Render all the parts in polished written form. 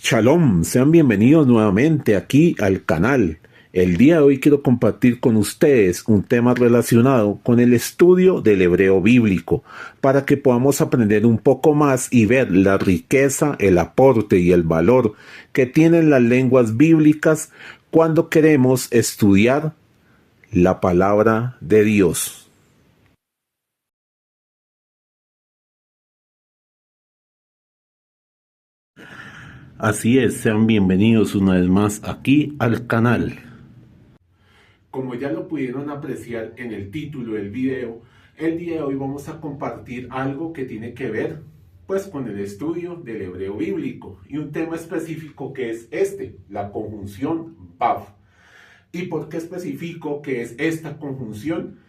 Shalom, sean bienvenidos nuevamente aquí al canal. El día de hoy quiero compartir con ustedes un tema relacionado con el estudio del hebreo bíblico, para que podamos aprender un poco más y ver la riqueza, el aporte y el valor que tienen las lenguas bíblicas cuando queremos estudiar la palabra de Dios. Así es, sean bienvenidos una vez más aquí al canal. Como ya lo pudieron apreciar en el título del video, el día de hoy vamos a compartir algo que tiene que ver pues con el estudio del hebreo bíblico y un tema específico que es la conjunción Vav. ¿Y por qué especifico que es esta conjunción?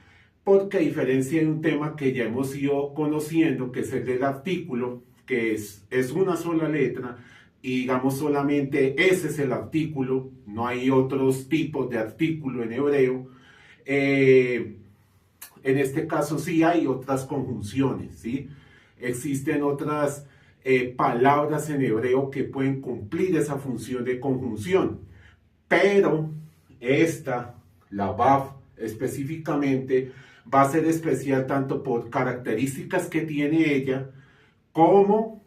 Porque a diferencia de un tema que ya hemos ido conociendo, que es el del artículo, que es una sola letra, y digamos solamente ese es el artículo, no hay otros tipos de artículo en hebreo. En este caso sí hay otras conjunciones, ¿sí? Existen otras palabras en hebreo que pueden cumplir esa función de conjunción, pero esta, la Vav específicamente, va a ser especial tanto por características que tiene ella, como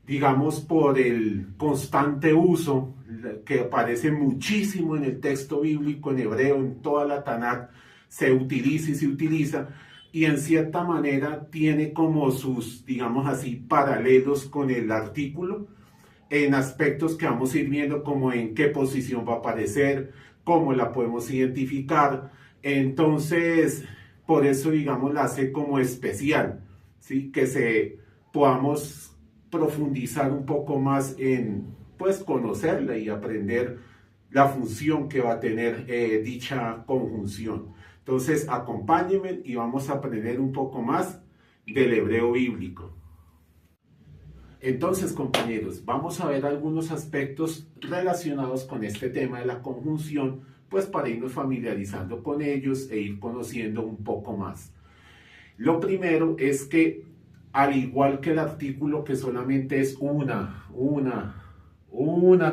digamos por el constante uso que aparece muchísimo en el texto bíblico en hebreo, en toda la Tanakh, se utiliza y se utiliza, y en cierta manera tiene como sus, digamos así, paralelos con el artículo, en aspectos que vamos a ir viendo, como en qué posición va a aparecer, cómo la podemos identificar. Entonces, por eso, digamos, la hace como especial, ¿sí? Que podamos profundizar un poco más en, pues, conocerla y aprender la función que va a tener dicha conjunción. Entonces, acompáñenme y vamos a aprender un poco más del hebreo bíblico. Entonces, compañeros, vamos a ver algunos aspectos relacionados con este tema de la conjunción, pues para irnos familiarizando con ellos e ir conociendo un poco más. Lo primero es que, al igual que el artículo, que solamente es una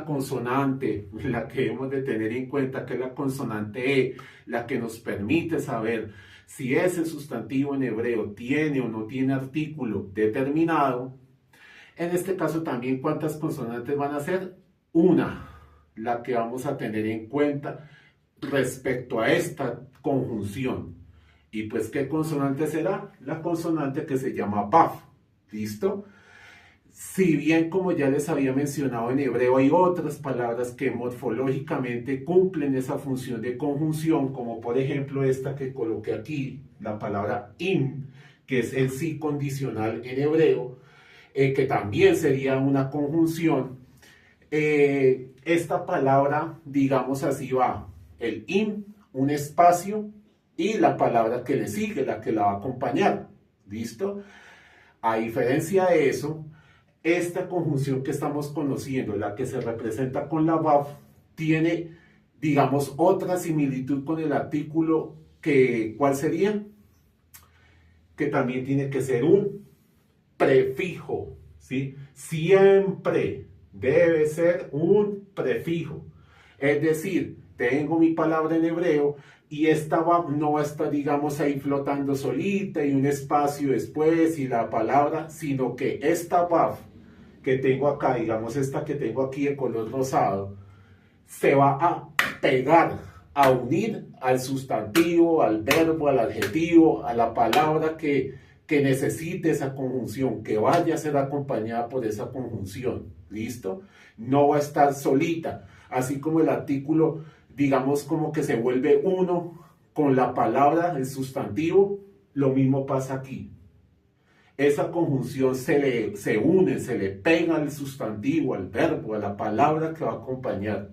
consonante, la que debemos de tener en cuenta, que es la consonante E, la que nos permite saber si ese sustantivo en hebreo tiene o no tiene artículo determinado. En este caso también, ¿cuántas consonantes van a ser? Una, la que vamos a tener en cuenta respecto a esta conjunción. Y pues, ¿qué consonante será? La consonante que se llama Vav. ¿Listo? Si bien, como ya les había mencionado, en hebreo hay otras palabras que morfológicamente cumplen esa función de conjunción, como por ejemplo esta que coloqué aquí, la palabra im, que es el sí condicional en hebreo, que también sería una conjunción. Esta palabra, digamos así, va el im, un espacio, y la palabra que le sigue, la que la va a acompañar. ¿Listo? A diferencia de eso, esta conjunción que estamos conociendo, la que se representa con la Vav, tiene, digamos, otra similitud con el artículo, que, ¿cuál sería? Que también tiene que ser un prefijo, ¿sí? Siempre debe ser un prefijo. Es decir, tengo mi palabra en hebreo y esta Vav no va a estar, digamos, ahí flotando solita y un espacio después y la palabra, sino que esta Vav que tengo acá, digamos esta que tengo aquí de color rosado, se va a pegar, a unir al sustantivo, al verbo, al adjetivo, a la palabra que necesite esa conjunción, que vaya a ser acompañada por esa conjunción. ¿Listo? No va a estar solita. Así como el artículo, digamos, como que se vuelve uno con la palabra, el sustantivo, lo mismo pasa aquí. Esa conjunción se une, se le pega al sustantivo, al verbo, a la palabra que va a acompañar.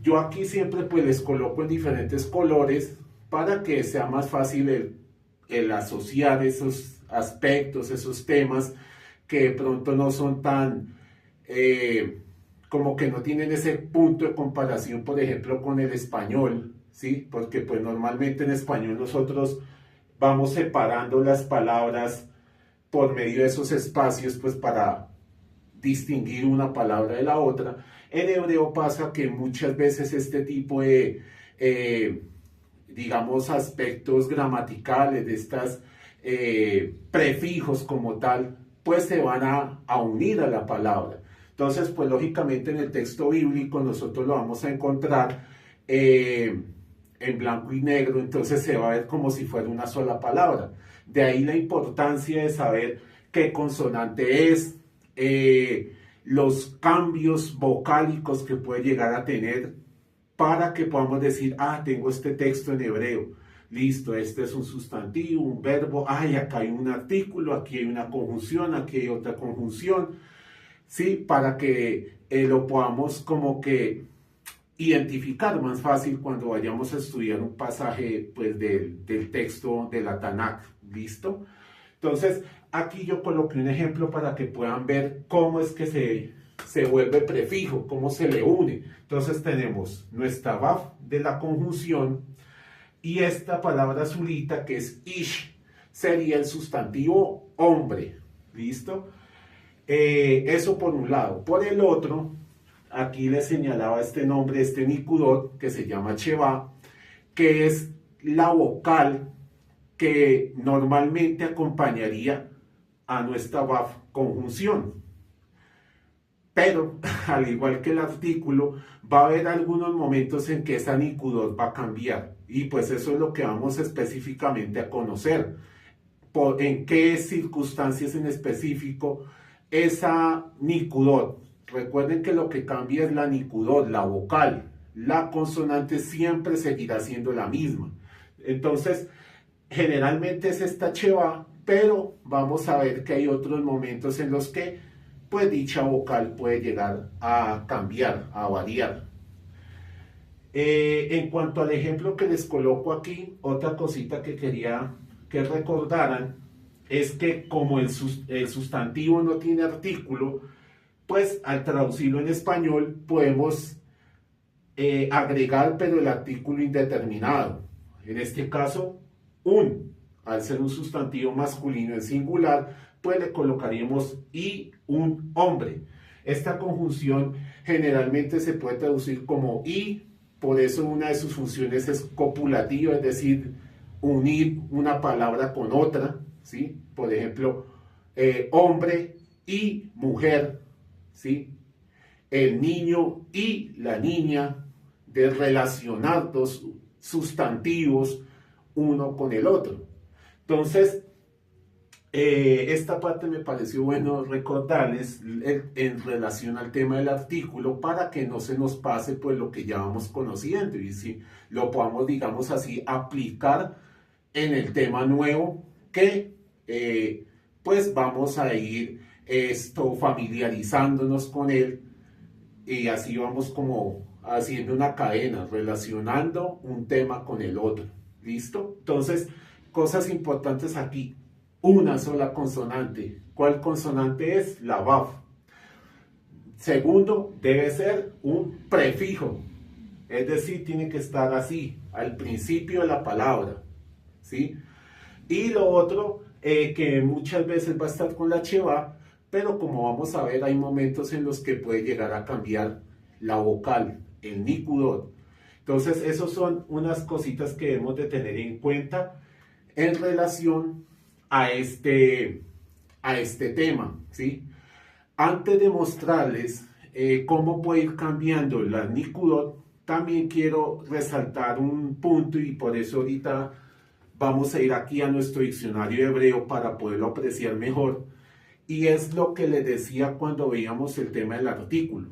Yo aquí siempre pues les coloco en diferentes colores para que sea más fácil el asociar esos aspectos, esos temas que de pronto no son tan, como que no tienen ese punto de comparación, por ejemplo, con el español, ¿sí? Porque pues normalmente en español nosotros vamos separando las palabras por medio de esos espacios, pues para distinguir una palabra de la otra. En hebreo pasa que muchas veces este tipo de, digamos, aspectos gramaticales, de estas prefijos como tal, pues se van a unir a la palabra. Entonces, pues lógicamente en el texto bíblico nosotros lo vamos a encontrar en blanco y negro, entonces se va a ver como si fuera una sola palabra. De ahí la importancia de saber qué consonante es, los cambios vocálicos que puede llegar a tener para que podamos decir, ah, tengo este texto en hebreo. Listo, este es un sustantivo, un verbo, ay, acá hay un artículo, aquí hay una conjunción, aquí hay otra conjunción, ¿sí? Para que lo podamos como que identificar más fácil cuando vayamos a estudiar un pasaje pues del texto de la Tanakh, ¿listo? Entonces, aquí yo coloqué un ejemplo para que puedan ver cómo es que se vuelve prefijo, cómo se le une. Entonces tenemos nuestra Vav de la conjunción y esta palabra azulita que es ish, sería el sustantivo hombre, ¿listo? Eso por un lado. Por el otro, aquí le señalaba este nombre, este Nikudot, que se llama Sheva, que es la vocal que normalmente acompañaría a nuestra Vav conjunción. Pero, al igual que el artículo, va a haber algunos momentos en que esa Nikudot va a cambiar. Y pues eso es lo que vamos específicamente a conocer. En qué circunstancias en específico esa Nikudot. Recuerden que lo que cambia es la Nikudot, la vocal. La consonante siempre seguirá siendo la misma. Entonces, generalmente es esta Sheva, pero vamos a ver que hay otros momentos en los que pues dicha vocal puede llegar a cambiar, a variar. En cuanto al ejemplo que les coloco aquí, otra cosita que quería que recordaran es que como el sustantivo no tiene artículo, pues al traducirlo en español podemos agregar pero el artículo indeterminado. En este caso, al ser un sustantivo masculino en singular, pues le colocaríamos y un hombre. Esta conjunción generalmente se puede traducir como y, por eso una de sus funciones es copulativa, es decir, unir una palabra con otra, ¿sí? Por ejemplo, hombre y mujer, ¿sí? El niño y la niña, de relacionar dos sustantivos uno con el otro. Entonces, esta parte me pareció bueno recordarles en relación al tema del artículo para que no se nos pase pues lo que ya vamos conociendo y si lo podamos, digamos así, aplicar en el tema nuevo que pues vamos a ir familiarizándonos con él y así vamos como haciendo una cadena, relacionando un tema con el otro. ¿Listo? Entonces, cosas importantes aquí. Una sola consonante. ¿Cuál consonante es? La Vav. Segundo, debe ser un prefijo. Es decir, tiene que estar así, al principio de la palabra. ¿Sí? Y lo otro, que muchas veces va a estar con la Sheva, pero como vamos a ver, hay momentos en los que puede llegar a cambiar la vocal, el Nikudot. Entonces, esas son unas cositas que debemos de tener en cuenta en relación a este tema, ¿sí? Antes de mostrarles cómo puede ir cambiando la Nikudot, también quiero resaltar un punto y por eso ahorita vamos a ir aquí a nuestro diccionario hebreo para poderlo apreciar mejor. Y es lo que les decía cuando veíamos el tema del artículo.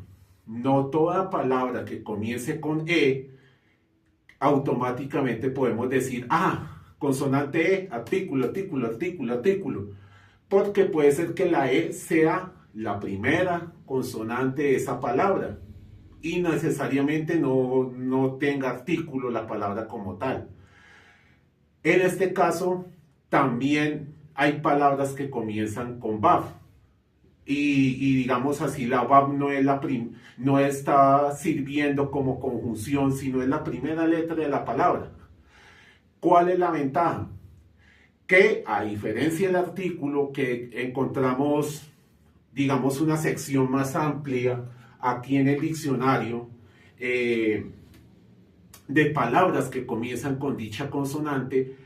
No toda palabra que comience con E, automáticamente podemos decir, consonante E, artículo, artículo, artículo, artículo. Porque puede ser que la E sea la primera consonante de esa palabra y necesariamente no tenga artículo la palabra como tal. En este caso, también hay palabras que comienzan con Vav. Y digamos así, la Vav no está sirviendo como conjunción, sino es la primera letra de la palabra. ¿Cuál es la ventaja? que a diferencia del artículo que encontramos, digamos, una sección más amplia aquí en el diccionario de palabras que comienzan con dicha consonante,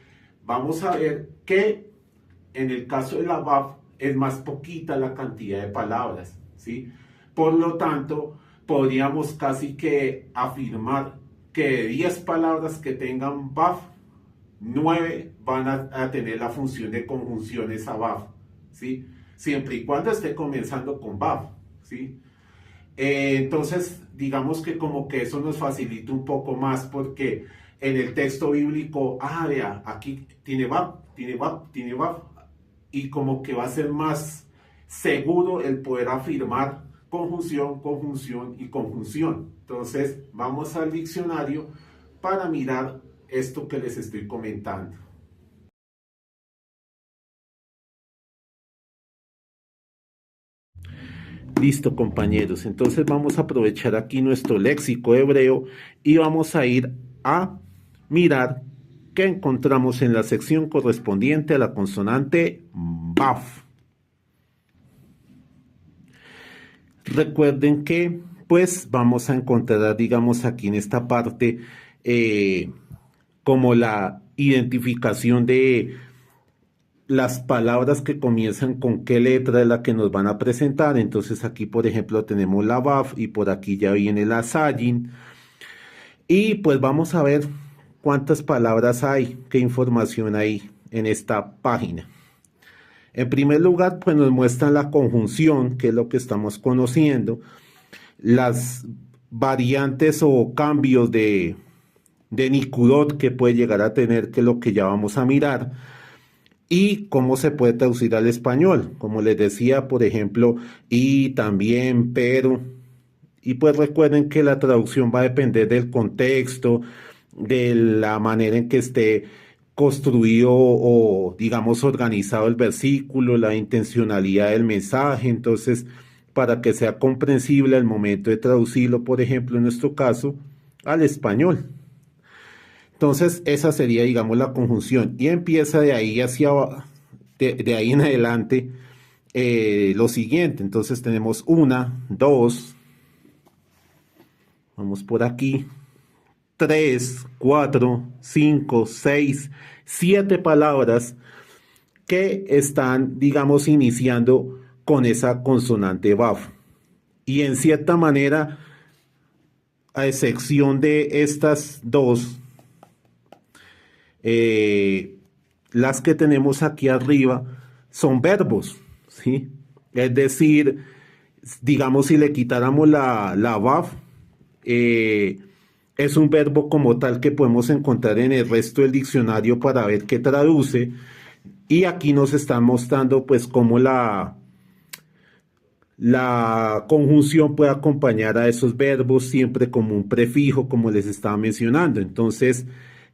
vamos a ver que en el caso de la VAF es más poquita la cantidad de palabras, ¿sí? Por lo tanto, podríamos casi que afirmar que de 10 palabras que tengan VAF, 9 van a tener la función de conjunción esa VAF, ¿sí? Siempre y cuando esté comenzando con VAF, ¿sí? Entonces, digamos que como que eso nos facilita un poco más porque en el texto bíblico, vea, aquí tiene VAF, tiene VAF, tiene VAF, y como que va a ser más seguro el poder afirmar conjunción, conjunción y conjunción. Entonces, vamos al diccionario para mirar esto que les estoy comentando. Listo, compañeros. Entonces vamos a aprovechar aquí nuestro léxico hebreo y vamos a ir a mirar qué encontramos en la sección correspondiente a la consonante BAF. Recuerden que pues vamos a encontrar, digamos, aquí en esta parte como la identificación de las palabras que comienzan con qué letra es la que nos van a presentar. Entonces aquí, por ejemplo, tenemos la BAF y por aquí ya viene la SAYIN. Y pues vamos a ver cuántas palabras hay, qué información hay en esta página. En primer lugar, pues nos muestran la conjunción, que es lo que estamos conociendo, las variantes o cambios de Nicudot que puede llegar a tener, que es lo que ya vamos a mirar, y cómo se puede traducir al español, como les decía, por ejemplo, y también, pero, y pues recuerden que la traducción va a depender del contexto, de la manera en que esté construido o, digamos, organizado el versículo, la intencionalidad del mensaje. Entonces, para que sea comprensible al momento de traducirlo, por ejemplo, en nuestro caso, al español. Entonces, esa sería, digamos, la conjunción. Y empieza de ahí de ahí en adelante lo siguiente. Entonces, tenemos 1, 2, vamos por aquí, 3, 4, 5, 6, 7 palabras que están, digamos, iniciando con esa consonante BAF. Y en cierta manera, a excepción de estas dos, las que tenemos aquí arriba son verbos, ¿sí? Es decir, digamos, si le quitáramos la BAF, es un verbo como tal que podemos encontrar en el resto del diccionario para ver qué traduce. Y aquí nos están mostrando pues cómo la conjunción puede acompañar a esos verbos siempre como un prefijo, como les estaba mencionando. Entonces,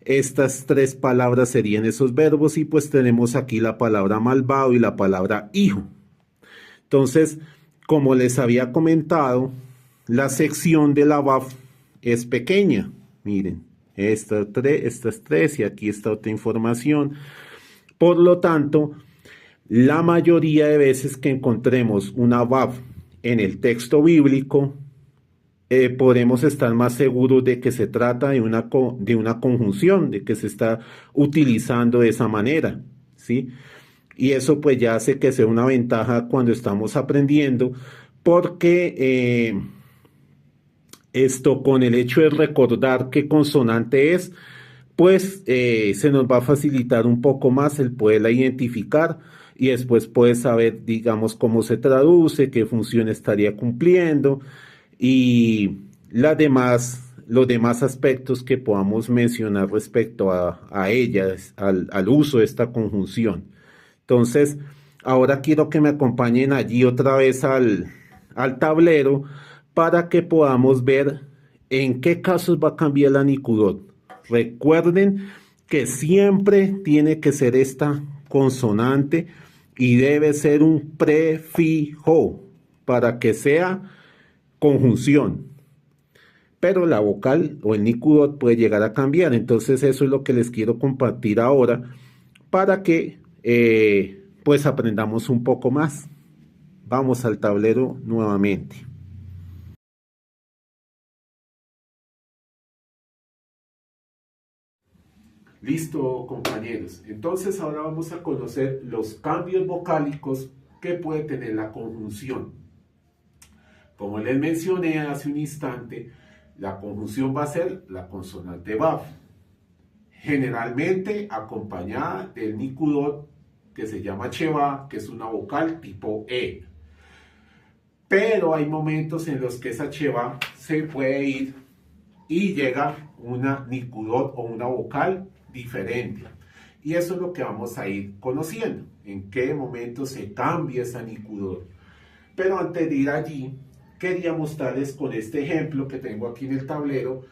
estas 3 palabras serían esos verbos y pues tenemos aquí la palabra malvado y la palabra hijo. Entonces, como les había comentado, la sección de la BAF es pequeña. Miren, estas 3 y aquí está otra información. Por lo tanto, la mayoría de veces que encontremos una BAF en el texto bíblico, podemos estar más seguros de que se trata de una conjunción, de que se está utilizando de esa manera, ¿sí? Y eso pues ya hace que sea una ventaja cuando estamos aprendiendo, porque esto con el hecho de recordar qué consonante es, pues se nos va a facilitar un poco más el poderla identificar y después puedes saber, digamos, cómo se traduce, qué función estaría cumpliendo y los demás aspectos que podamos mencionar respecto a ellas, al uso de esta conjunción. Entonces, ahora quiero que me acompañen allí otra vez al tablero para que podamos ver en qué casos va a cambiar la Nicudot. Recuerden que siempre tiene que ser esta consonante y debe ser un prefijo para que sea conjunción. Pero la vocal o el Nicudot puede llegar a cambiar. Entonces eso es lo que les quiero compartir ahora para que pues aprendamos un poco más. Vamos al tablero nuevamente. Listo, compañeros. Entonces ahora vamos a conocer los cambios vocálicos que puede tener la conjunción. Como les mencioné hace un instante, la conjunción va a ser la consonante VAV, generalmente acompañada del nicudot que se llama cheva, que es una vocal tipo E. Pero hay momentos en los que esa cheva se puede ir y llega una nicudot o una vocal diferente. Y eso es lo que vamos a ir conociendo, en qué momento se cambia esa nicudot. Pero antes de ir allí, quería mostrarles con este ejemplo que tengo aquí en el tablero,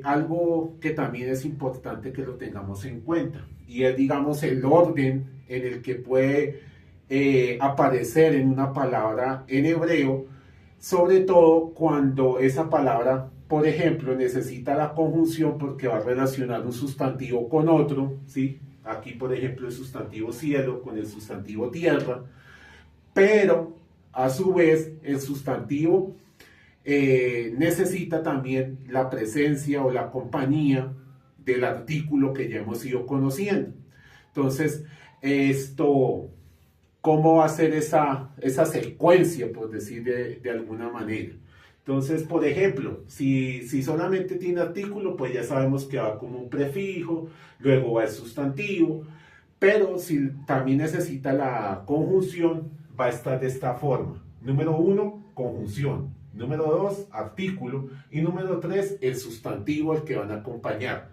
algo que también es importante que lo tengamos en cuenta. Y es, digamos, el orden en el que puede aparecer en una palabra en hebreo, sobre todo cuando esa palabra, por ejemplo, necesita la conjunción porque va a relacionar un sustantivo con otro, ¿sí? Aquí, por ejemplo, el sustantivo cielo con el sustantivo tierra, pero a su vez el sustantivo necesita también la presencia o la compañía del artículo que ya hemos ido conociendo. Entonces, ¿cómo va a ser esa secuencia, por decir de alguna manera? Entonces, por ejemplo, si solamente tiene artículo, pues ya sabemos que va como un prefijo, luego va el sustantivo, pero si también necesita la conjunción, va a estar de esta forma. Número 1, conjunción. Número 2, artículo. Y número 3, el sustantivo al que van a acompañar.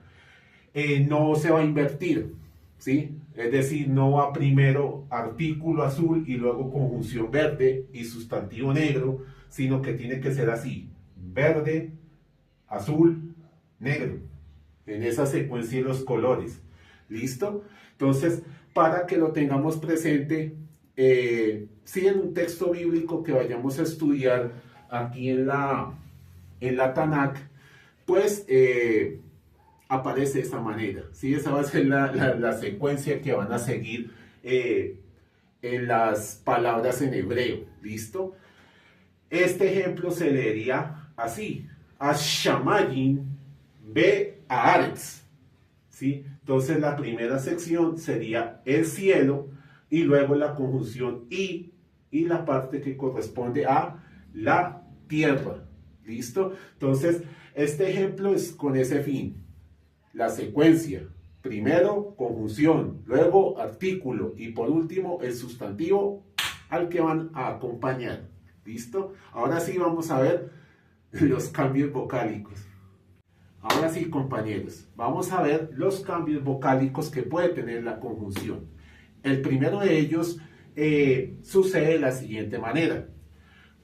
No se va a invertir, ¿sí? Es decir, no va primero artículo azul y luego conjunción verde y sustantivo negro, sino que tiene que ser así: verde, azul, negro, en esa secuencia de los colores. ¿Listo? Entonces, para que lo tengamos presente, si en un texto bíblico que vayamos a estudiar aquí en la Tanakh, pues aparece de esa manera, ¿sí? Esa va a ser la secuencia que van a seguir en las palabras en hebreo. ¿Listo? Este ejemplo se leería así: Ashamayin be haaretz, ¿sí? Entonces la primera sección sería el cielo, y luego la conjunción y la parte que corresponde a la tierra. ¿Listo? Entonces, este ejemplo es con ese fin. La secuencia: primero conjunción, luego artículo y por último el sustantivo al que van a acompañar. ¿Listo? Ahora sí vamos a ver los cambios vocálicos. Ahora sí, compañeros, vamos a ver los cambios vocálicos que puede tener la conjunción. El primero de ellos sucede de la siguiente manera.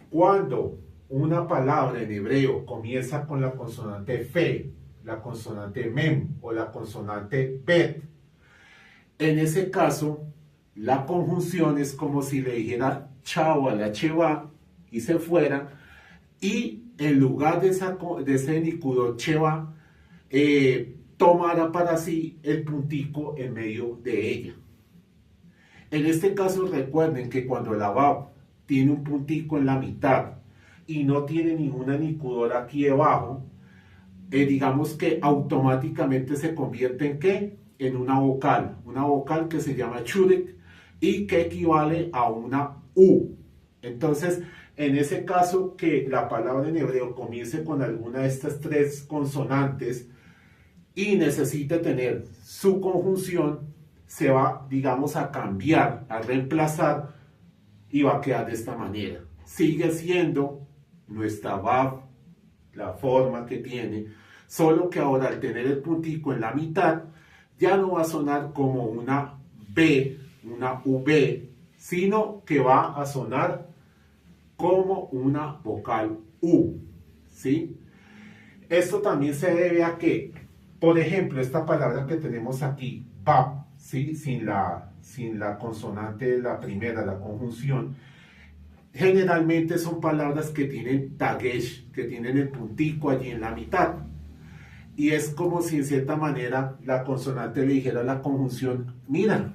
Cuando una palabra en hebreo comienza con la consonante fe, la consonante mem o la consonante bet, en ese caso la conjunción es como si le dijera chao a la cheva y se fuera, y en lugar de ese nicudot cheva, tomara para sí el puntico en medio de ella. En este caso, recuerden que cuando la vav tiene un puntico en la mitad y no tiene ninguna nicudora aquí debajo, digamos que automáticamente se convierte en ¿qué? En una vocal que se llama churek y que equivale a una U. Entonces, en ese caso que la palabra en hebreo comience con alguna de estas tres consonantes y necesite tener su conjunción, se va, digamos, a cambiar, a reemplazar, y va a quedar de esta manera. Sigue siendo nuestra vav, la forma que tiene, solo que ahora al tener el puntico en la mitad, ya no va a sonar como una B, una V, sino que va a sonar como una vocal U, ¿sí? Esto también se debe a que, por ejemplo, esta palabra que tenemos aquí, pap, ¿sí? Sin la consonante de la primera, la conjunción, generalmente son palabras que tienen dagesh, que tienen el puntico allí en la mitad. Y es como si en cierta manera la consonante le dijera a la conjunción, mira,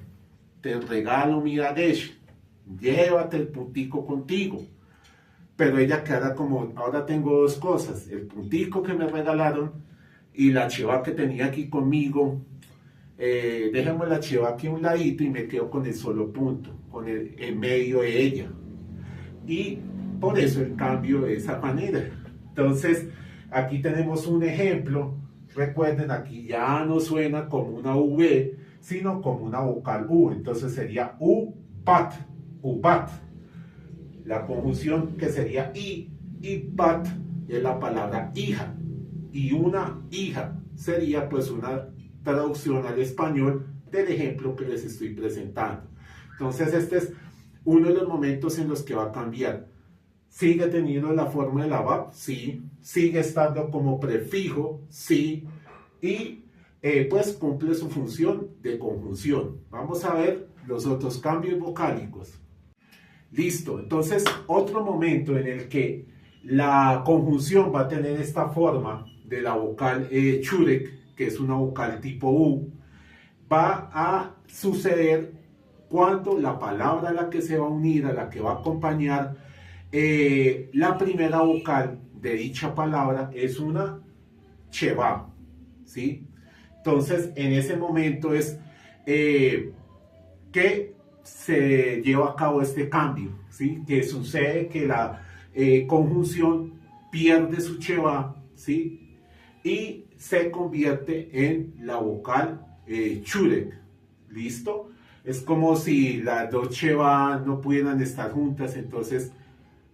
te regalo mi dagesh, llévate el puntico contigo. Pero ella queda como, ahora tengo dos cosas, el puntico que me regalaron y la cheva que tenía aquí conmigo. Déjame la cheva aquí a un ladito y me quedo con el solo punto, con el en medio de ella. Y por eso el cambio de esa manera. Entonces, aquí tenemos un ejemplo. Recuerden, aquí ya no suena como una V, sino como una vocal U. Entonces sería U-pat, U-pat. La conjunción que sería y pat es la palabra hija. Y una hija sería pues una traducción al español del ejemplo que les estoy presentando. Entonces este es uno de los momentos en los que va a cambiar. ¿Sigue teniendo la forma de la VAP? Sí. ¿Sigue estando como prefijo? Sí. Y pues cumple su función de conjunción. Vamos a ver los otros cambios vocálicos. Listo. Entonces, otro momento en el que la conjunción va a tener esta forma de la vocal churek, que es una vocal tipo U, va a suceder cuando la palabra a la que se va a unir, a la que va a acompañar, la primera vocal de dicha palabra es una cheva, ¿sí? Entonces, en ese momento es que se lleva a cabo este cambio, ¿sí? Que sucede que la conjunción pierde su cheva, ¿sí? Y se convierte en la vocal churek, ¿listo? Es como si las dos cheva no pudieran estar juntas, entonces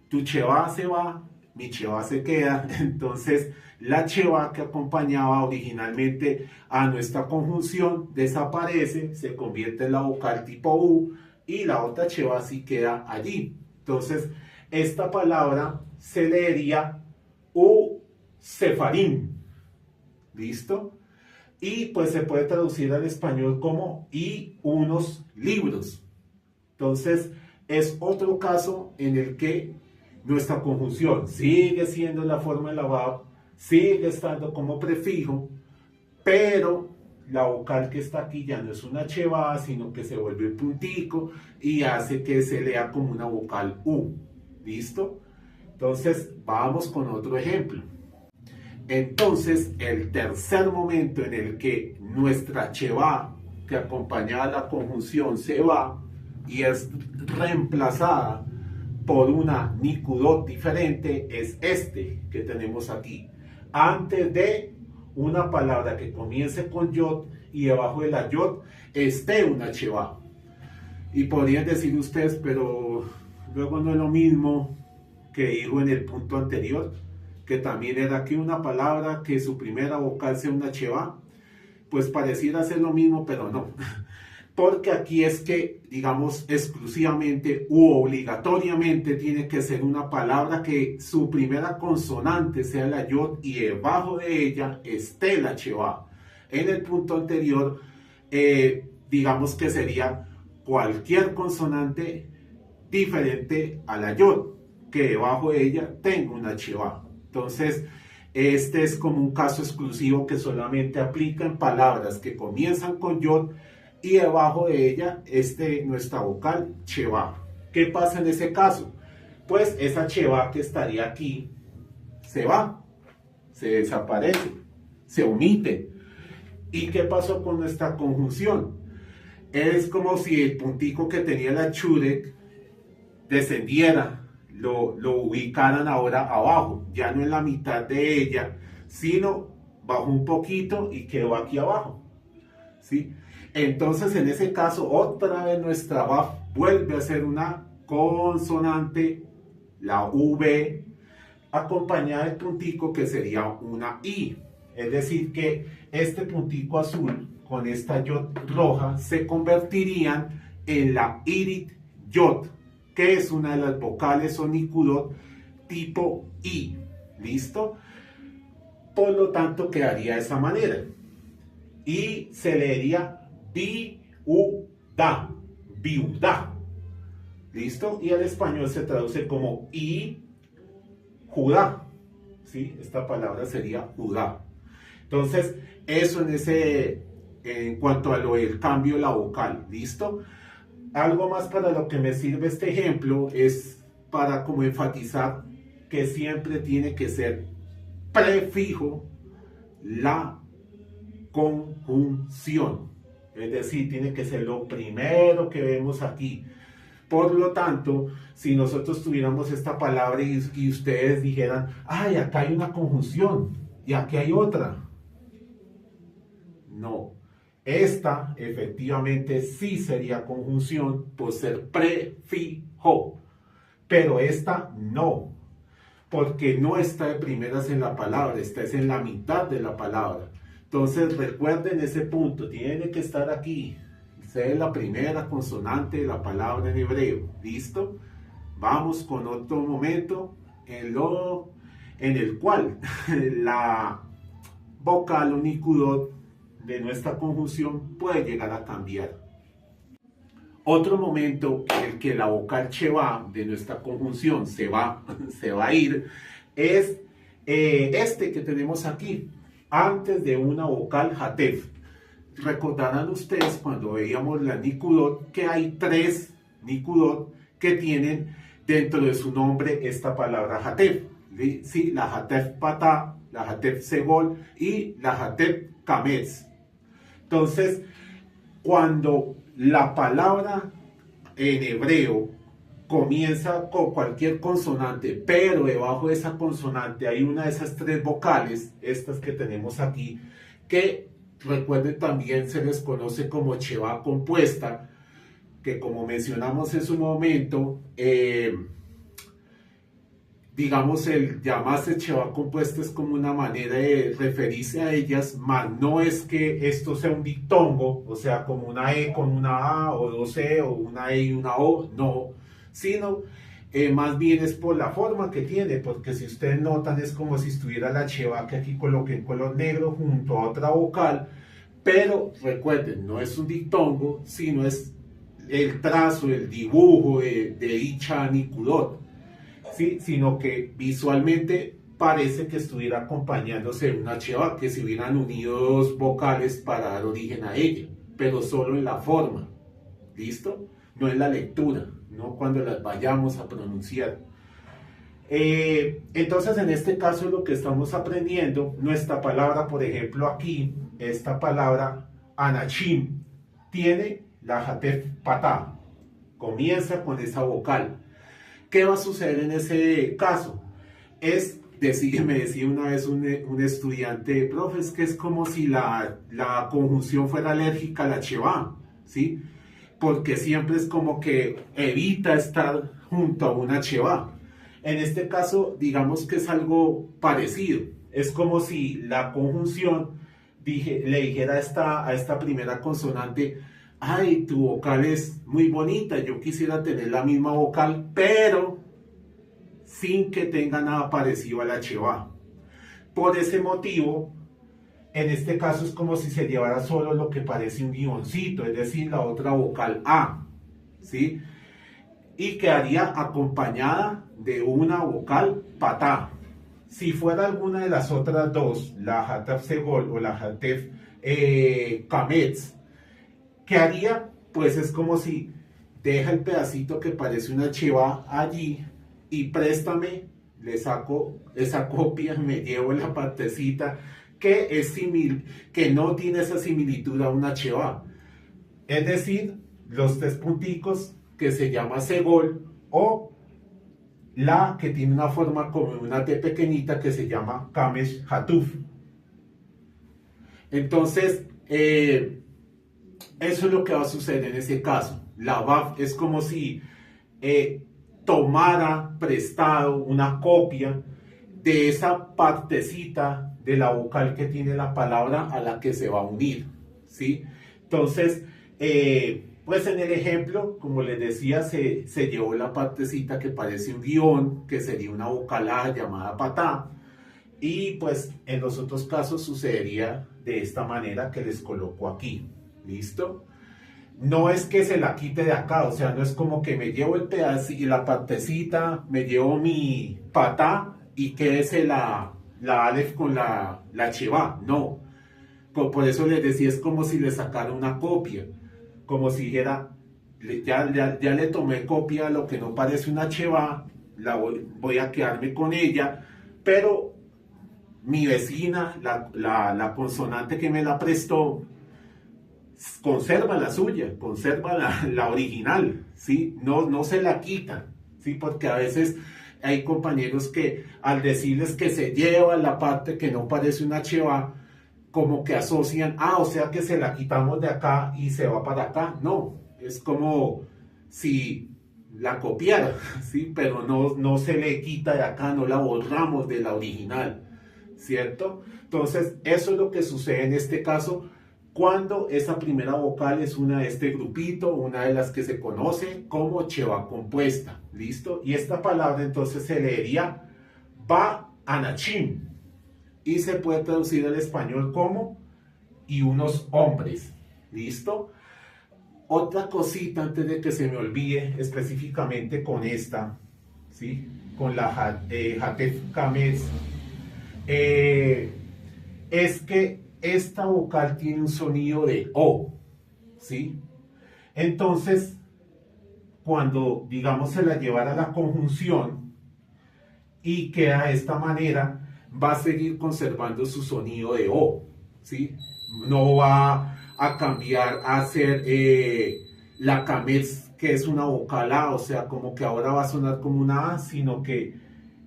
tu cheva se va, mi cheva se queda, entonces la cheva que acompañaba originalmente a nuestra conjunción desaparece, se convierte en la vocal tipo U y la otra cheva sí queda allí. Entonces esta palabra se leería U sefarim, ¿listo? Y pues se puede traducir al español como y unos libros. Entonces es otro caso en el que nuestra conjunción sigue siendo la forma de la VAB, sigue estando como prefijo, pero la vocal que está aquí ya no es una cheva, sino que se vuelve un puntico y hace que se lea como una vocal U. ¿Listo? Entonces vamos con otro ejemplo. Entonces, el tercer momento en el que nuestra cheva, que acompañaba la conjunción, se va y es reemplazada por una nikudot diferente, es este que tenemos aquí. Antes de una palabra que comience con yod y debajo de la yod esté una cheva. Y podrían decir ustedes, pero luego no es lo mismo que dijo en el punto anterior, que también era aquí una palabra que su primera vocal sea una cheva. Pues pareciera ser lo mismo, pero no. Porque aquí es que, digamos, exclusivamente u obligatoriamente tiene que ser una palabra que su primera consonante sea la yod y debajo de ella esté la cheva. En el punto anterior, digamos que sería cualquier consonante diferente a la yod, que debajo de ella tenga una cheva. Entonces, este es como un caso exclusivo que solamente aplica en palabras que comienzan con yod y debajo de ella nuestra vocal cheva. ¿Qué pasa en ese caso? Pues esa cheva que estaría aquí se va, se desaparece, se omite. ¿Y qué pasó con nuestra conjunción? Es como si el puntico que tenía la churek descendiera, lo ubicaran ahora abajo, ya no en la mitad de ella, sino bajó un poquito y quedó aquí abajo, ¿sí? Entonces en ese caso otra vez nuestra VAF vuelve a ser una consonante, la V, acompañada del puntico que sería una I, es decir que este puntico azul con esta yod roja se convertirían en la irit yod, que es una de las vocales o nikudot tipo I. ¿Listo? Por lo tanto, quedaría de esa manera. Y se leería biuda, biuda. ¿Listo? Y al español se traduce como I, Judá. ¿Sí? Esta palabra sería Judá. Entonces, eso en cuanto a lo del cambio de la vocal, ¿listo? Algo más para lo que me sirve este ejemplo es para como enfatizar que siempre tiene que ser prefijo la conjunción. Es decir, tiene que ser lo primero que vemos aquí. Por lo tanto, si nosotros tuviéramos esta palabra y ustedes dijeran, ay, acá hay una conjunción y aquí hay otra. No, esta efectivamente sí sería conjunción por ser prefijo, pero esta no, porque no está de primeras en la palabra, está es en la mitad de la palabra. Entonces recuerden ese punto, tiene que estar aquí, ser la primera consonante de la palabra en hebreo. ¿Listo? Vamos con otro momento en el cual la vocal o nikudot de nuestra conjunción puede llegar a cambiar. Otro momento en el que la vocal sheva de nuestra conjunción se va a ir es este que tenemos aquí, antes de una vocal hatef. Recordarán ustedes cuando veíamos la nikudot que hay 3 nikudot que tienen dentro de su nombre esta palabra hatef. ¿Sí? La hatef patá, la hatef segol y la hatef kametz. Entonces, cuando la palabra en hebreo comienza con cualquier consonante, pero debajo de esa consonante hay una de esas 3 vocales, estas que tenemos aquí, que recuerden también se les conoce como sheva compuesta, que como mencionamos en su momento, digamos, el llamarse sheva compuesta es como una manera de referirse a ellas, más no es que esto sea un diptongo, o sea, como una E con una A, o 2 E, o una E y una O, no, sino más bien es por la forma que tiene, porque si ustedes notan es como si estuviera la sheva que aquí coloqué en color negro junto a otra vocal, pero recuerden, no es un diptongo, sino es el trazo, el dibujo de dicha nikudot. ¿Sí? Sino que visualmente parece que estuviera acompañándose de una sheva, que se hubieran unido 2 vocales para dar origen a ella, pero solo en la forma, ¿listo? No en la lectura, no cuando las vayamos a pronunciar. Entonces en este caso lo que estamos aprendiendo, nuestra palabra, por ejemplo aquí, esta palabra anachim, tiene la hatef patá, comienza con esa vocal. ¿Qué va a suceder en ese caso? Me decía una vez un estudiante, profe, es que es como si la conjunción fuera alérgica a la sheva, ¿sí? Porque siempre es como que evita estar junto a una sheva. En este caso, digamos que es algo parecido. Es como si la conjunción le dijera a esta primera consonante, ay, tu vocal es muy bonita, yo quisiera tener la misma vocal, pero sin que tenga nada parecido a la sheva. Por ese motivo, en este caso es como si se llevara solo lo que parece un guioncito, es decir, la otra vocal A, ¿sí? Y quedaría acompañada de una vocal patá. Si fuera alguna de las otras 2, la hatef segol o la hatef kametz, ¿qué haría? Pues es como si deja el pedacito que parece una sheva allí y préstame, le saco esa copia, me llevo la partecita que no tiene esa similitud a una sheva. Es decir, los 3 punticos que se llama segol o la que tiene una forma como una T pequeñita que se llama kamesh hatuf. Entonces, eso es lo que va a suceder en ese caso. La Vav es como si tomara prestado una copia de esa partecita de la vocal que tiene la palabra a la que se va a unir, ¿sí? Entonces, pues en el ejemplo, como les decía, se llevó la partecita que parece un guión, que sería una vocal A llamada patá, y pues en los otros casos sucedería de esta manera que les coloco aquí. ¿Listo? No es que se la quite de acá, o sea, no es como que me llevo el pedacito y la partecita, me llevo mi patá y quédese la la Aleph con la Sheva, no. Por eso les decía, es como si le sacara una copia, como si dijera, ya le tomé copia a lo que no parece una Sheva, voy a quedarme con ella, pero mi vecina, la consonante que me la prestó, conserva la suya, conserva la original, ¿sí? No se la quitan, ¿sí? Porque a veces hay compañeros que al decirles que se lleva la parte que no parece una Sheva, como que asocian, o sea que se la quitamos de acá y se va para acá. No, es como si la copiara, ¿sí? Pero no se le quita de acá, no la borramos de la original, ¿cierto? Entonces, eso es lo que sucede en este caso cuando esa primera vocal es una de este grupito, una de las que se conoce como Sheva compuesta, ¿listo? Y esta palabra entonces se leería Ba Anachim, y se puede traducir al español como y unos hombres, ¿listo? Otra cosita antes de que se me olvide, específicamente con esta, ¿sí? Con la Hatef Kametz, es que esta vocal tiene un sonido de O, ¿sí? Entonces, cuando, digamos, se la llevara a la conjunción y queda de esta manera, va a seguir conservando su sonido de O, ¿sí? No va a cambiar a ser la Kametz, que es una vocal A, o sea, como que ahora va a sonar como una A, sino que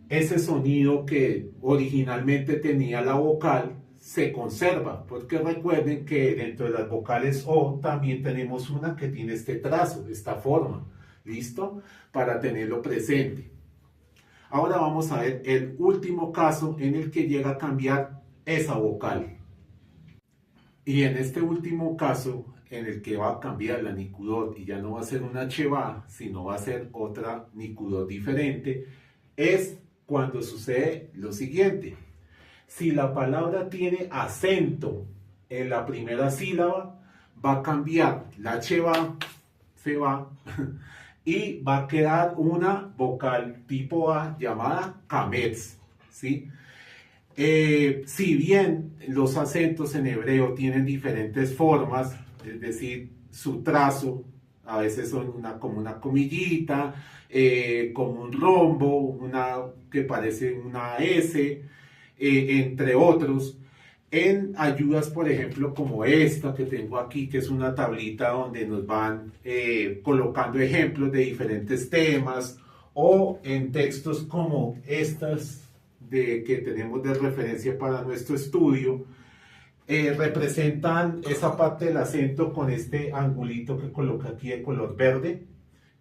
ese sonido que originalmente tenía la vocal se conserva, porque recuerden que dentro de las vocales O también tenemos una que tiene este trazo, esta forma, ¿listo? Para tenerlo presente. Ahora vamos a ver el último caso en el que llega a cambiar esa vocal. Y en este último caso, en el que va a cambiar la Nikudot y ya no va a ser una Sheva, sino va a ser otra Nikudot diferente, es cuando sucede lo siguiente. Si la palabra tiene acento en la primera sílaba, va a cambiar la Sheva, se va, y va a quedar una vocal tipo A llamada Kametz, ¿sí? Si bien los acentos en hebreo tienen diferentes formas, es decir, su trazo, a veces son como una comillita, como un rombo, una que parece una S, entre otros. En ayudas, por ejemplo, como esta que tengo aquí, que es una tablita donde nos van colocando ejemplos de diferentes temas, o en textos como estas que tenemos de referencia para nuestro estudio, representan esa parte del acento con este angulito que coloca aquí de color verde,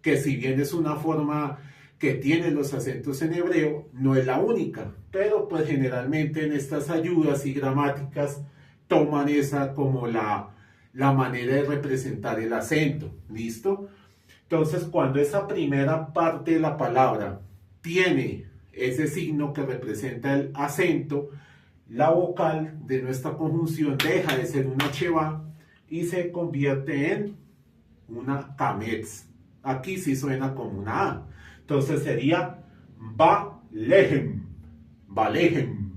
que si bien es una forma que tiene los acentos en hebreo, no es la única, pero pues generalmente en estas ayudas y gramáticas toman esa como la manera de representar el acento, ¿listo? Entonces, cuando esa primera parte de la palabra tiene ese signo que representa el acento, la vocal de nuestra conjunción deja de ser una Sheva y se convierte en una Kametz. Aquí sí suena como una A. Entonces sería Ba-Lehem, Ba-Lehem.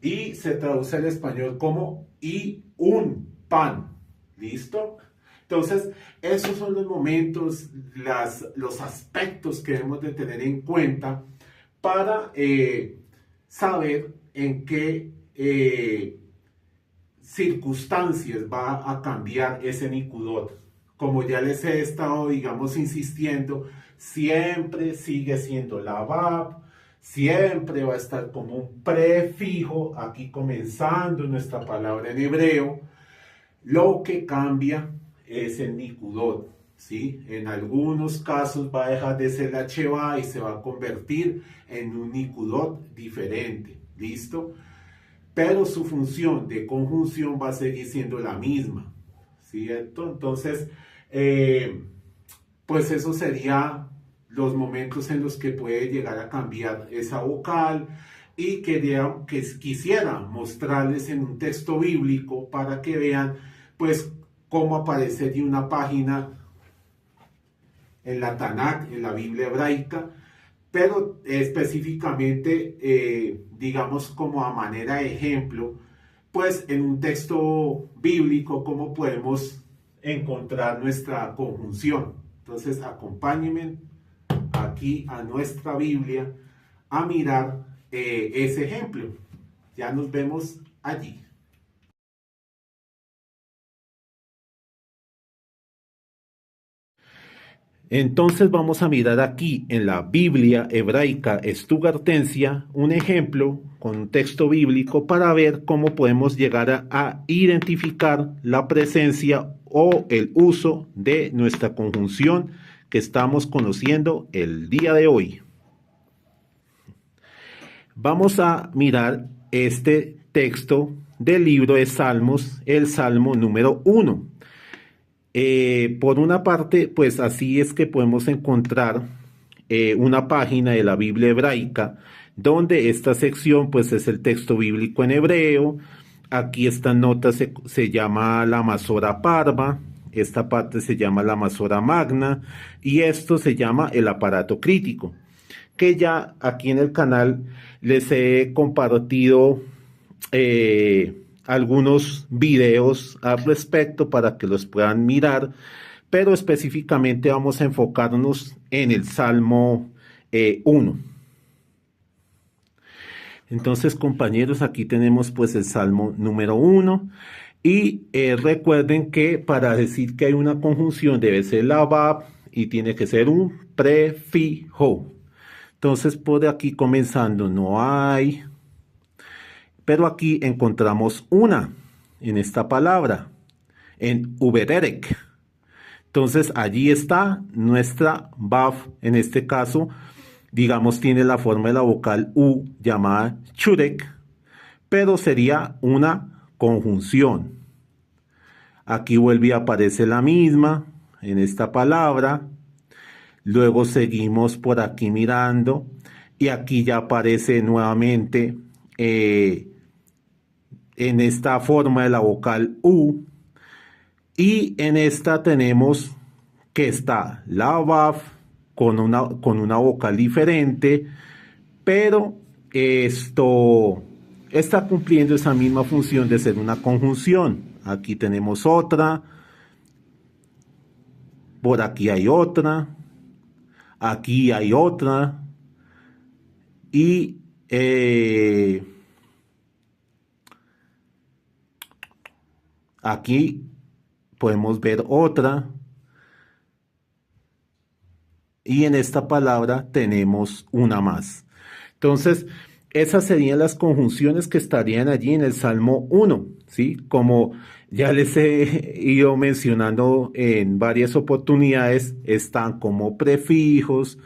Y se traduce al español como y un pan. ¿Listo? Entonces, esos son los momentos, los aspectos que debemos de tener en cuenta para saber en qué circunstancias va a cambiar ese Nikudot. Como ya les he estado, digamos, insistiendo, siempre sigue siendo la Vav, siempre va a estar como un prefijo aquí comenzando nuestra palabra en hebreo. Lo que cambia es el Nikudot, ¿sí? En algunos casos va a dejar de ser la Sheva y se va a convertir en un Nikudot diferente, ¿listo? Pero su función de conjunción va a seguir siendo la misma, ¿cierto? Entonces, pues eso sería los momentos en los que puede llegar a cambiar esa vocal, y que quisiera mostrarles en un texto bíblico para que vean pues cómo aparecería una página en la Tanakh, en la Biblia hebraica, pero específicamente, digamos como a manera de ejemplo, pues en un texto bíblico, cómo podemos encontrar nuestra conjunción. Entonces, acompáñenme aquí a nuestra Biblia a mirar ese ejemplo. Ya nos vemos allí. Entonces vamos a mirar aquí en la Biblia hebraica estugartensia un ejemplo con un texto bíblico para ver cómo podemos llegar a identificar la presencia o el uso de nuestra conjunción que estamos conociendo el día de hoy. Vamos a mirar este texto del libro de Salmos, el Salmo número 1. Por una parte, pues así es que podemos encontrar una página de la Biblia hebraica donde esta sección pues es el texto bíblico en hebreo. Aquí esta nota se llama la Masora Parva, esta parte se llama la Masora Magna y esto se llama el aparato crítico, que ya aquí en el canal les he compartido algunos videos al respecto para que los puedan mirar, pero específicamente vamos a enfocarnos en el Salmo 1. Entonces, compañeros, aquí tenemos pues el Salmo número 1 y recuerden que para decir que hay una conjunción debe ser la vav y tiene que ser un prefijo. Entonces, por aquí comenzando no hay, pero aquí encontramos una en esta palabra, en ubererek. Entonces allí está nuestra vav, en este caso, digamos, tiene la forma de la vocal U llamada churek, pero sería una conjunción. Aquí vuelve y aparece la misma en esta palabra. Luego seguimos por aquí mirando y aquí ya aparece nuevamente en esta forma de la vocal U, y en esta tenemos que está la vav con una vocal diferente, pero esto está cumpliendo esa misma función de ser una conjunción. Aquí tenemos otra, por aquí hay otra, aquí hay otra, y aquí podemos ver otra. Y en esta palabra tenemos una más. Entonces, esas serían las conjunciones que estarían allí en el Salmo 1, ¿sí? Como ya les he ido mencionando en varias oportunidades, están como prefijos,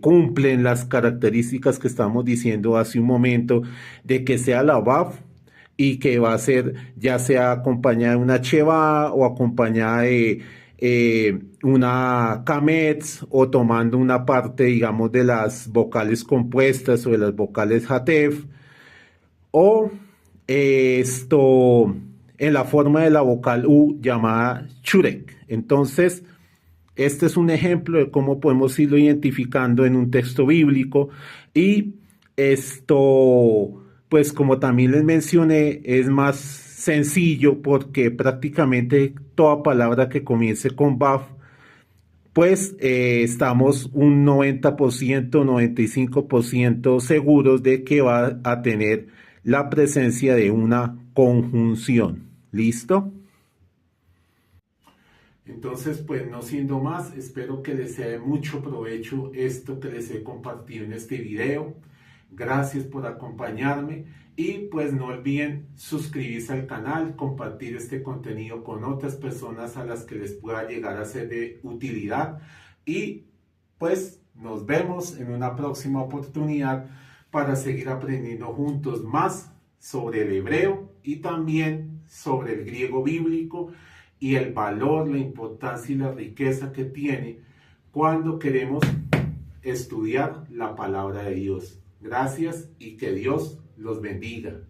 cumplen las características que estamos diciendo hace un momento, de que sea la vav y que va a ser ya sea acompañada de una cheva o acompañada de una kamets o tomando una parte, digamos, de las vocales compuestas o de las vocales hatef, o esto en la forma de la vocal U llamada churek. Entonces, este es un ejemplo de cómo podemos irlo identificando en un texto bíblico, y esto, pues como también les mencioné, es más sencillo porque prácticamente toda palabra que comience con vav, pues estamos un 90%, 95% seguros de que va a tener la presencia de una conjunción. ¿Listo? Entonces, pues no siendo más, espero que les sea de mucho provecho esto que les he compartido en este video. Gracias por acompañarme y pues no olviden suscribirse al canal, compartir este contenido con otras personas a las que les pueda llegar a ser de utilidad, y pues nos vemos en una próxima oportunidad para seguir aprendiendo juntos más sobre el hebreo y también sobre el griego bíblico y el valor, la importancia y la riqueza que tiene cuando queremos estudiar la palabra de Dios. Gracias y que Dios los bendiga.